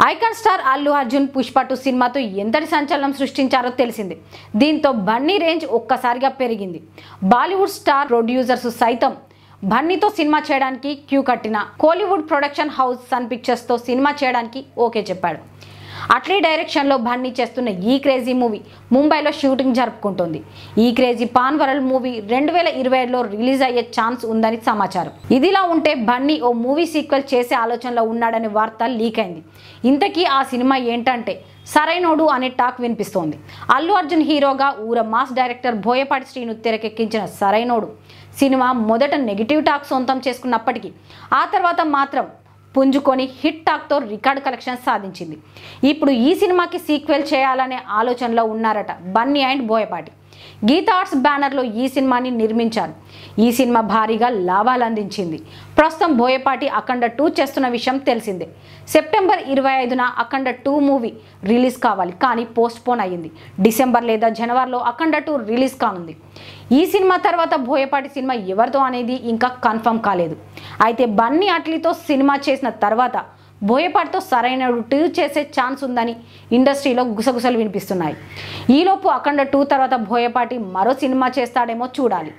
Icon star Allu Arjun Pushpa 2 సినిమాతో ఎంతటి సంచలనం సృష్టించారో తెలిసింది. దీంతో బన్నీ రేంజ్ ఒక్కసారిగా పెరిగింది. బాలీవుడ్ స్టార్ ప్రొడ్యూసర్స్ సైతం బన్నీతో సినిమా చేయడానికి క్యూ కట్టిన కోలీవుడ్ ప్రొడక్షన్ హౌస్ సన్ పిక్చర్స్తో సినిమా చేయడానికి ఓకే చెప్పాడు. అట్లీ డైరెక్షన్లో బన్నీ చేస్తున్న ఈ క్రేజీ మూవీ ముంబైలో షూటింగ్ జరుపుకుంటోంది. ఈ క్రేజీ పాన్ వరల్డ్ మూవీ 2027లో రిలీజ్ అయ్యే ఛాన్స్ ఉందని సమాచారం. ఇదిలా ఉంటే బన్నీ ఓ మూవీ సీక్వెల్ చేసే ఆలోచనలో ఉన్నాడనే వార్త లీక్ అయింది. ఇంతకీ ఆ సినిమా ఏంటంటే సరైనోడు అనే టాక్ వినిపిస్తోంది. అల్లు అర్జున్ హీరోగా ఊర మాస్ డైరెక్టర్ బోయపాటి శ్రీను తెరకెక్కించిన సరైనోడు సినిమా మొదట నెగిటివ్ టాక్ సొంతం చేసుకున్నప్పటికీ ఆ తర్వాత మాత్రం పుంజుకొని హిట్ టాక్తో రికార్డ్ కలెక్షన్ సాధించింది. ఇప్పుడు ఈ సినిమాకి సీక్వెల్ చేయాలనే ఆలోచనలో ఉన్నారట బన్నీ అండ్ బోయపాటి. గీతా ఆర్ట్స్ బ్యానర్లో ఈ సినిమాని నిర్మించారు. ఈ సినిమా భారీగా లాభాలు అందించింది. ప్రస్తుతం బోయపాటి అఖండ 2 చేస్తున్న విషయం తెలిసిందే. సెప్టెంబర్ 25న అఖండ 2 మూవీ రిలీజ్ కావాలి, కానీ పోస్ట్ పోన్ అయ్యింది. డిసెంబర్ లేదా జనవరిలో అఖండ 2 రిలీజ్ కానుంది. ఈ సినిమా తర్వాత బోయపాటి సినిమా ఎవరితో అనేది ఇంకా కన్ఫర్మ్ కాలేదు. అయితే బన్నీ అట్లీతో సినిమా చేసిన తర్వాత బోయపాటితో సరైన 2 చేసే ఛాన్స్ ఉందని ఇండస్ట్రీలో గుసగుసలు వినిపిస్తున్నాయి. ఈలోపు అఖండ 2 తర్వాత బోయపాటి మరో సినిమా చేస్తాడేమో చూడాలి.